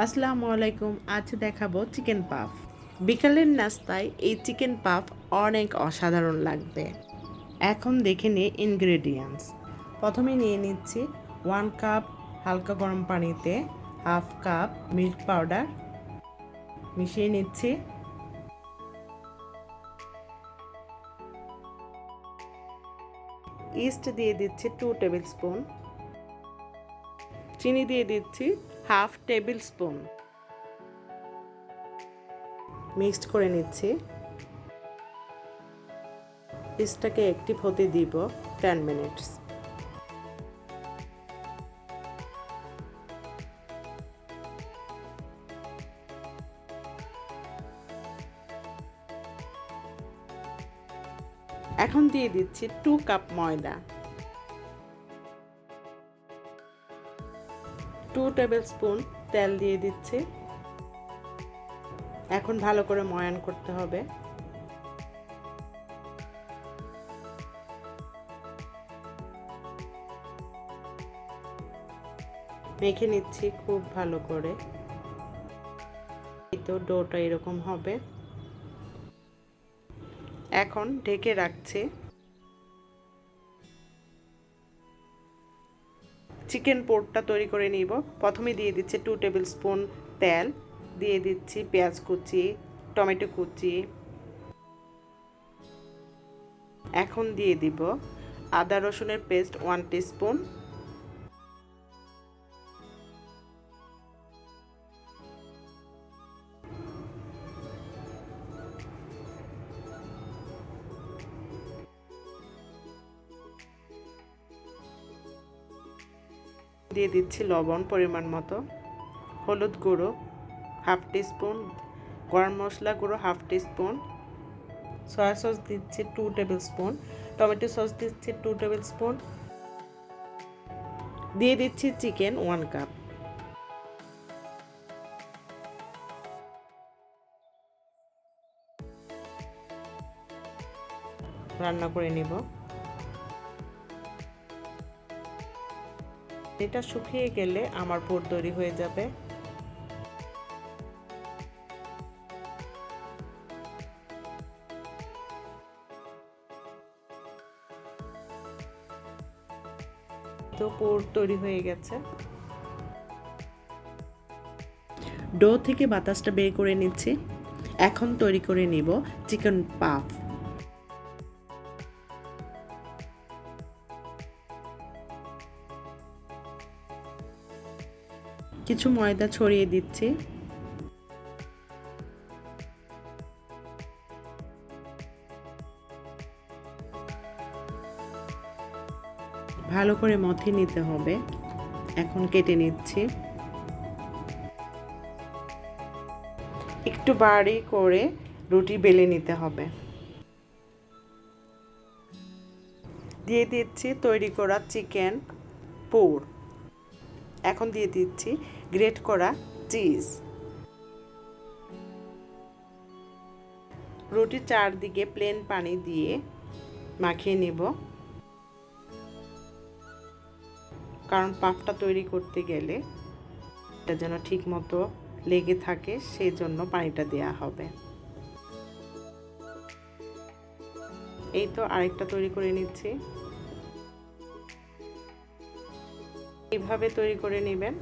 আসসালামু আলাইকুম। আজ দেখাবো চিকেন পাফ। বিকালের নাস্তায় এই চিকেন পাফ অনেক অসাধারণ লাগবে। এখন দেখে নিই ইনগ্রেডিয়েন্টস। প্রথমে নিয়ে নিচ্ছি 1 কাপ হালকা গরম পানিতে হাফ কাপ মিল্ক পাউডার মিশিয়ে নিচ্ছি। ইস্ট দিয়ে দিচ্ছি 2 টেবিল স্পুন। চিনি দিয়ে দিচ্ছি হাফ টেবিল স্পুন। মিক্সড করে নিচ্ছি। ইস্টটাকে অ্যাক্টিভ হতে দিব 10 মিনিটস। এখন দিয়ে দিচ্ছি 2 কাপ ময়দা, 2 টেবিল স্পুন তেল দিয়ে দিচ্ছি। এখন ভালো করে ময়ান করতে হবে। মেখে নিচ্ছি খুব ভালো করে। এই তো ডোটা এরকম হবে। এখন ঢেকে রাখছি। চিকেন পোর্টটা তৈরি করে নিব। প্রথমে দিয়ে দিচ্ছি 2 টেবিল স্পুন তেল, দিয়ে দিচ্ছি পেঁয়াজ কুচি, টমেটো কুচি। এখন দিয়ে দিব আদা রসুনের পেস্ট 1 টিস্পুন, দিয়ে দিচ্ছি লবণ পরিমাণ মতো, হলুদ গুঁড়ো হাফ টিস্পুন, গরম মশলা গুঁড়ো হাফ টিস্পুন, সয়া সস দিচ্ছি 2 টেবিল স্পুন, টমেটো সস দিচ্ছি 2 টেবিল স্পুন, দিয়ে দিচ্ছি চিকেন 1 কাপ। রান্না করে নিব। এটা শুকিয়ে গেলে আমার পুর তৈরি হয়ে যাবে। তো পুর তৈরি হয়ে গেছে। ডো থেকে বাতাসটা বের করে নিচ্ছি। এখন তৈরি করে নিব চিকেন পাফ। কিছু ময়দা ছড়িয়ে দিচ্ছি। ভালো করে মথে নিতে হবে। এখন কেটে নিচ্ছি। একটু বাড়ি করে রুটি বেলে নিতে হবে। দিয়ে দিচ্ছি তৈরি করা চিকেন পুর। এখন দিয়ে দিচ্ছি গ্রেট করা চিজ। রুটির চারদিকে প্লেন পানি দিয়ে মাখিয়ে নিব, কারণ পাফটা তৈরি করতে গেলে এটা যেন ঠিক মতো লেগে থাকে, সেই জন্য পানিটা দেয়া হবে। এই তো আরেকটা তৈরি করে নিচ্ছি। এইভাবে তৈরি করে নেবেন।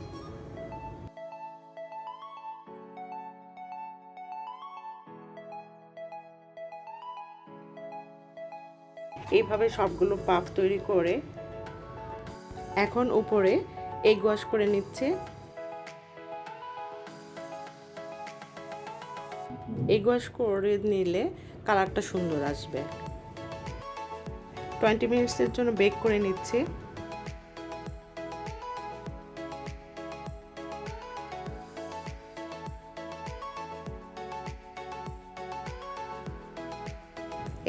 এইভাবে সবগুলো পাফ তৈরি করে এখন উপরে এগ ওয়াশ করে নিচ্ছে। এগ ওয়াশ করে নিলে কালারটা সুন্দর আসবে। 20 মিনিটসের জন্য বেক করে নিচ্ছি।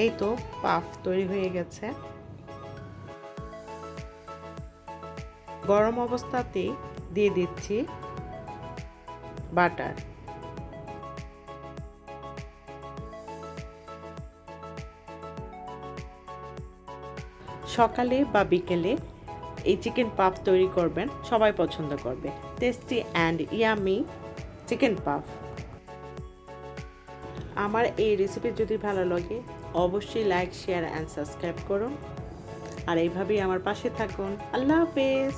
এই তো পাফ তৈরি হয়ে গেছে। গরম অবস্থাতেই দিয়ে দিচ্ছি বাটার। সকালে বা বিকেলে এই চিকেন পাফ তৈরি করবেন, সবাই পছন্দ করবে। Tasty and yummy chicken puff. আমার এই রেসিপি যদি ভালো লাগে অবশ্যই লাইক, শেয়ার অ্যান্ড সাবস্ক্রাইব করুন। আর এইভাবেই আমার পাশে থাকুন। আল্লাহ হাফেজ।